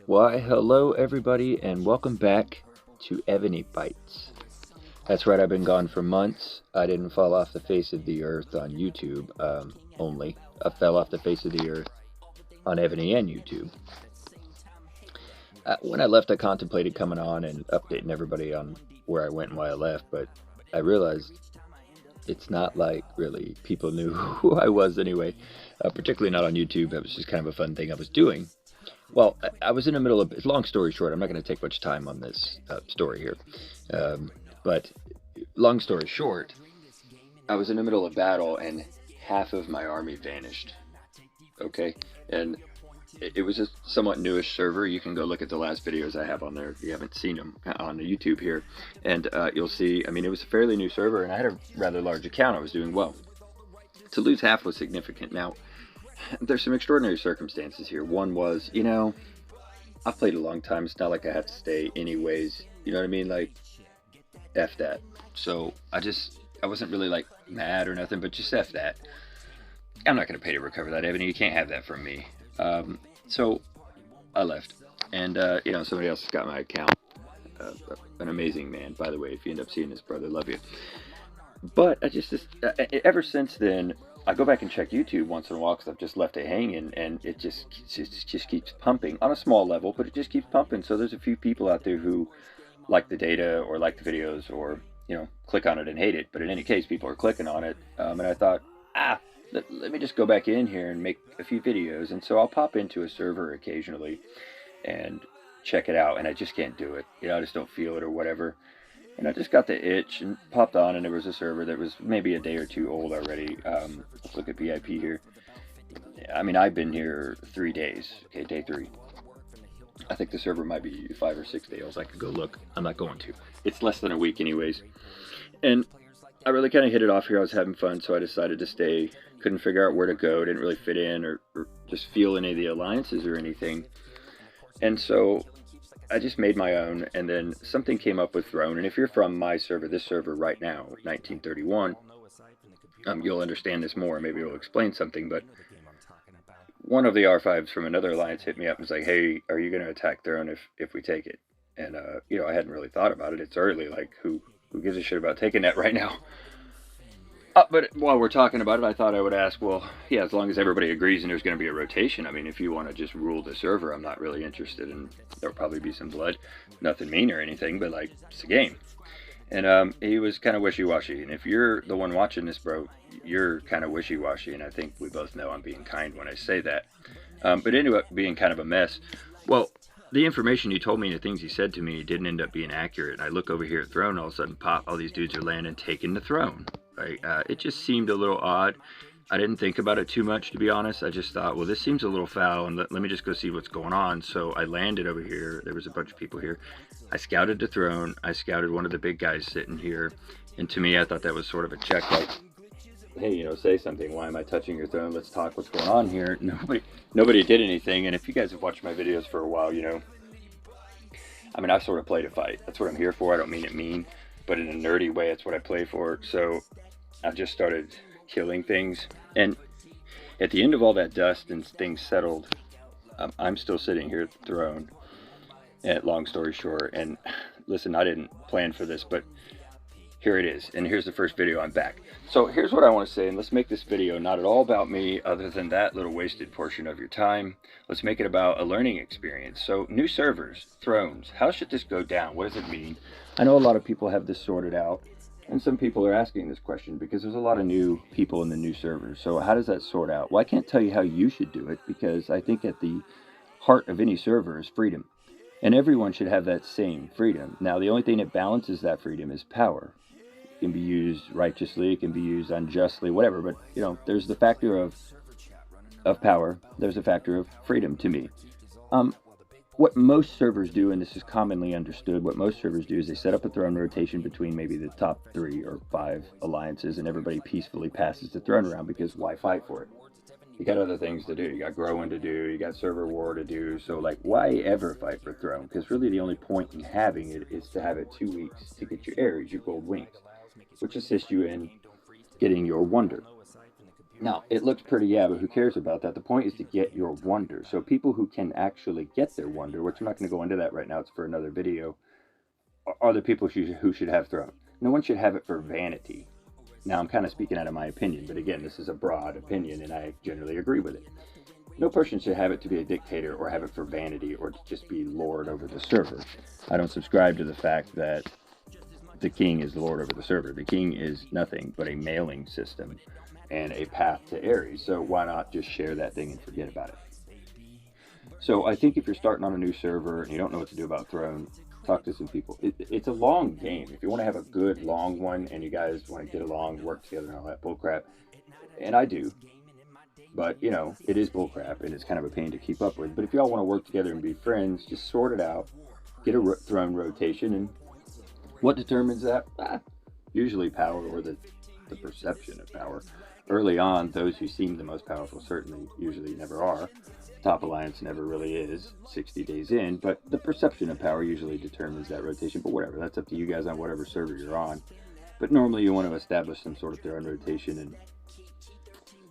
Why, hello everybody, and welcome back to EvonyBites. That's right, I've been gone for months. I didn't fall off the face of the earth on YouTube only. I fell off the face of the earth on Evony and YouTube. When I left, I contemplated coming on and updating everybody on where I went and why I left, but I realized it's not like really people knew who I was anyway, particularly not on YouTube. That was just kind of a fun thing I was doing. Well, I was in the middle of, long story short, I'm not going to take much time on this story here, but long story short, I was in the middle of battle and half of my army vanished, okay, and it was a somewhat newish server. You can go look at the last videos I have on there if you haven't seen them on the YouTube here, and you'll see, I mean, it was a fairly new server, and I had a rather large account. I was doing well. To lose half was significant. Now, there's some extraordinary circumstances here. One was, you know, I've played a long time. It's not like I have to stay anyways. You know what I mean? Like, F that. So I wasn't really like mad or nothing, but just F that. I'm not going to pay to recover that, Ebony. You can't have that from me. So I left, and you know, somebody else has got my account. An amazing man, by the way. If you end up seeing this, brother, love you. But I just ever since then, I go back and check YouTube once in a while because I've just left it hanging, and it just keeps pumping on a small level, but it just keeps pumping. So there's a few people out there who like the data or like the videos, or you know, click on it and hate it. But in any case, people are clicking on it, and I thought, let me just go back in here and make a few videos. And so I'll pop into a server occasionally and check it out, and I just can't do it. You know, I just don't feel it or whatever. And I just got the itch and popped on, and there was a server that was maybe a day or two old already. Let's look at VIP here. I mean, I've been here 3 days. Okay, day 3. I think the server might be 5 or 6 days. I could go look. I'm not going to. It's less than a week anyways. And I really kind of hit it off here. I was having fun, so I decided to stay. Couldn't figure out where to go. Didn't really fit in or just feel any of the alliances or anything. And so I just made my own, and then something came up with Throne. And if you're from my server, this server right now, 1931, you'll understand this more. Maybe it'll explain something. But one of the R5s from another alliance hit me up and was like, "Hey, are you going to attack Throne if we take it?" And you know, I hadn't really thought about it. It's early. Like, who gives a shit about taking that right now? But while we're talking about it, I thought I would ask, well, yeah, as long as everybody agrees and there's going to be a rotation. I mean, if you want to just rule the server, I'm not really interested, and there'll probably be some blood. Nothing mean or anything, but like, it's a game. And he was kind of wishy-washy. And if you're the one watching this, bro, you're kind of wishy-washy, and I think we both know I'm being kind when I say that. But it ended up being kind of a mess. Well, the information he told me and the things he said to me didn't end up being accurate. And I look over here at Throne, all of a sudden, pop, all these dudes are landing, taking the Throne. Right? It just seemed a little odd. I didn't think about it too much, to be honest. I just thought, well, this seems a little foul, and let me just go see what's going on. So I landed over here. There was a bunch of people here. I scouted the Throne. I scouted one of the big guys sitting here. And to me, I thought that was sort of a check, like, hey, you know, say something. Why am I touching your Throne? Let's talk what's going on here. Nobody did anything. And if you guys have watched my videos for a while, you know, I mean, I sort of play to fight. That's what I'm here for. I don't mean it mean, but in a nerdy way, it's what I play for. So I just started killing things, and at the end of all that dust and things settled, I'm still sitting here at the Throne. And long story short, and listen, I didn't plan for this, but here it is, and here's the first video. I'm back. So here's what I want to say, and let's make this video not at all about me, other than that little wasted portion of your time. Let's make it about a learning experience. So new servers, Thrones, how should this go down? What does it mean? I know a lot of people have this sorted out, and some people are asking this question because there's a lot of new people in the new servers. So how does that sort out? Well, I can't tell you how you should do it, because I think at the heart of any server is freedom. And everyone should have that same freedom. Now, the only thing that balances that freedom is power. It can be used righteously, it can be used unjustly, whatever. But, you know, there's the factor of power. There's a factor of freedom to me. What most servers do, and this is commonly understood, what most servers do is they set up a Throne rotation between maybe the top 3 or 5 alliances, and everybody peacefully passes the Throne around, because why fight for it? You got other things to do. You got growing to do. You got server war to do. So, like, why ever fight for Throne? Because really the only point in having it is to have it 2 weeks to get your Aries, your gold wings, which assist you in getting your wonder. Now, it looks pretty, yeah, but who cares about that? The point is to get your wonder. So people who can actually get their wonder, which I'm not going to go into that right now, it's for another video, are the people who should have throne. No one should have it for vanity. Now, I'm kind of speaking out of my opinion, but again, this is a broad opinion, and I generally agree with it. No person should have it to be a dictator or have it for vanity or to just be lord over the server. I don't subscribe to the fact that the king is the lord over the server. The king is nothing but a mailing system and a path to Aries. So why not just share that thing and forget about it? So I think if you're starting on a new server and you don't know what to do about Throne, talk to some people. It's a long game. If you want to have a good long one and you guys want to get along, work together and all that bullcrap, and I do, but you know, it is bullcrap and it's kind of a pain to keep up with. But if y'all want to work together and be friends, just sort it out, get a Throne rotation, and what determines that? Usually power or the perception of power. Early on, those who seem the most powerful certainly usually never are. Top Alliance never really is 60 days in, but the perception of power usually determines that rotation. But whatever, that's up to you guys on whatever server you're on. But normally you want to establish some sort of Throne rotation, and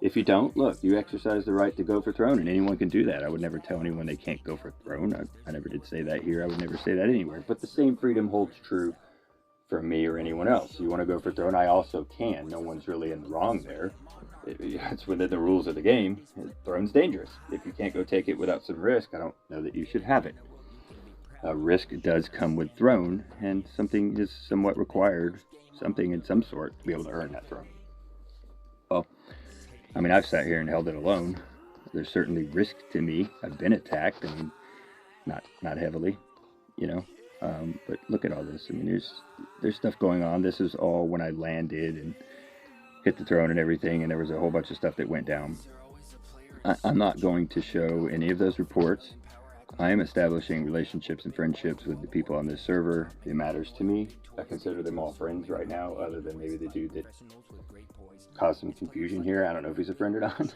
if you don't, look, you exercise the right to go for Throne, and anyone can do that. I would never tell anyone they can't go for Throne. I never did say that here. I would never say that anywhere. But the same freedom holds true for me or anyone else. You want to go for Throne, I also can. No one's really in the wrong there. It's within the rules of the game. Throne's dangerous. If you can't go take it without some risk, I don't know that you should have it. Risk does come with Throne, and something is somewhat required, something in some sort, to be able to earn that Throne. Well, I mean, I've sat here and held it alone. There's certainly risk to me. I've been attacked. I mean, not heavily, you know. But look at all this. I mean, there's stuff going on. This is all when I landed and hit the Throne and everything, and there was a whole bunch of stuff that went down. I'm not going to show any of those reports. I am establishing relationships and friendships with the people on this server. It matters to me. I consider them all friends right now, other than maybe the dude that caused some confusion here. I don't know if he's a friend or not.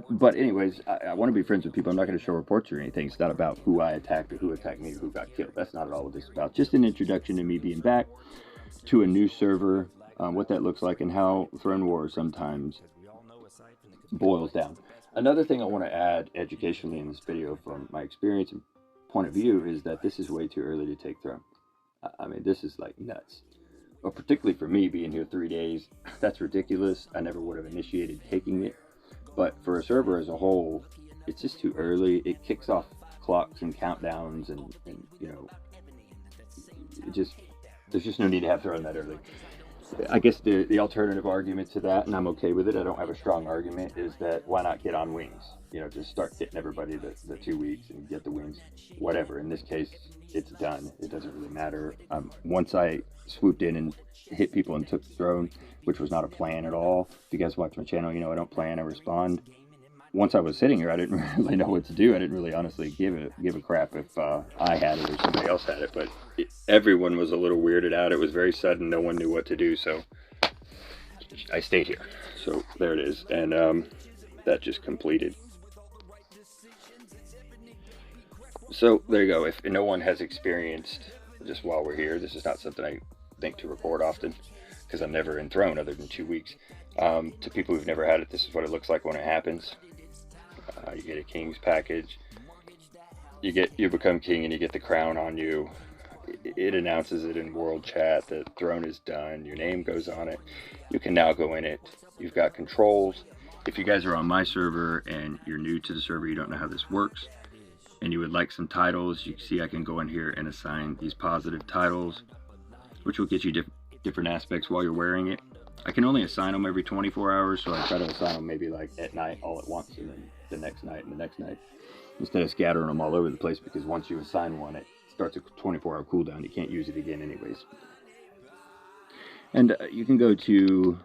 But anyways, I want to be friends with people. I'm not going to show reports or anything. It's not about who I attacked or who attacked me or who got killed. That's not at all what this is about. Just an introduction to me being back to a new server, what that looks like, and how Throne Wars sometimes boils down. Another thing I want to add educationally in this video from my experience and point of view is that this is way too early to take Throne. I mean, this is like nuts. But particularly for me being here 3 days, that's ridiculous. I never would have initiated taking it. But for a server as a whole, it's just too early. It kicks off clocks and countdowns, and you know, there's just no need to have Throne that early. I guess the alternative argument to that, and I'm okay with it, I don't have a strong argument, is that why not get on wings? You know, just start getting everybody the 2 weeks and get the wings, whatever. In this case, it's done. It doesn't really matter. Once I swooped in and hit people and took the Throne, which was not a plan at all. If you guys watch my channel, you know I don't plan, I respond. Once I was sitting here, I didn't really know what to do. I didn't really honestly give a crap if I had it or somebody else had it, but everyone was a little weirded out. It was very sudden. No one knew what to do, so I stayed here. So there it is, and that just completed. So there you go. If no one has experienced, just while we're here, this is not something I think to record often, because I'm never in Throne other than 2 weeks. To people who've never had it, this is what it looks like when it happens. You get a king's package. You become king and you get the crown on you. It announces it in world chat that Throne is done. Your name goes on it. You can now go in it. You've got controls. If you guys are on my server and you're new to the server, you don't know how this works, and you would like some titles, you can see I can go in here and assign these positive titles, which will get you different aspects while you're wearing it. I can only assign them every 24 hours, so I try to assign them maybe like at night all at once, and then the next night and the next night, instead of scattering them all over the place, because once you assign one, it starts a 24-hour cooldown. You can't use it again anyways. And you can go to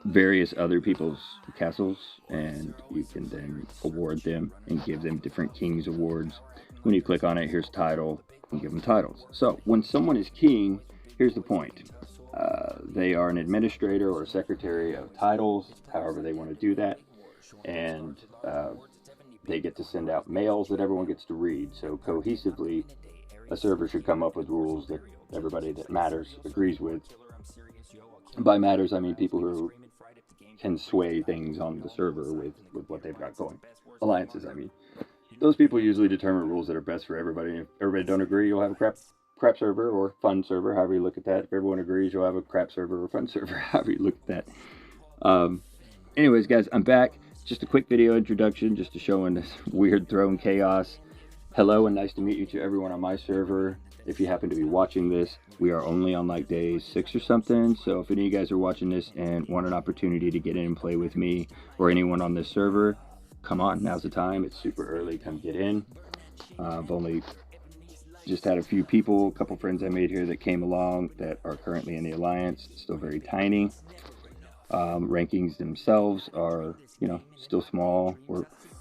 various other people's castles, and you can then award them and give them different king's awards. When you click on it, here's title, and give them titles. So when someone is king, here's the point. They are an administrator or a secretary of titles, however they want to do that, and they get to send out mails that everyone gets to read. So cohesively, a server should come up with rules that everybody that matters agrees with. By matters, I mean people who can sway things on the server with what they've got going. Alliances, I mean. Those people usually determine rules that are best for everybody. If everybody don't agree, you'll have a crap server or fun server, however you look at that. If everyone agrees, you'll have a crap server or fun server, however you look at that. Anyways, guys, I'm back. Just a quick video introduction, just to show in this weird throne chaos. Hello and nice to meet you to everyone on my server. If you happen to be watching this, we are only on like day 6 or something. So if any of you guys are watching this and want an opportunity to get in and play with me or anyone on this server, come on, now's the time. It's super early, come get in. I've only just had a few people, a couple friends I made here that came along that are currently in the Alliance, still very tiny. Rankings themselves are, you know, still small.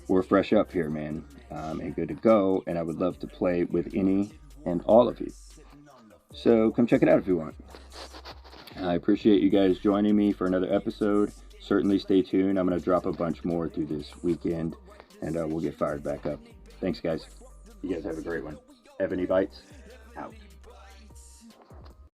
We're fresh up here, man, and good to go. And I would love to play with any and all of you. So come check it out if you want. I appreciate you guys joining me for another episode. Certainly stay tuned. I'm going to drop a bunch more through this weekend, and we'll get fired back up. Thanks, guys. You guys have a great one. EvonyBites, out.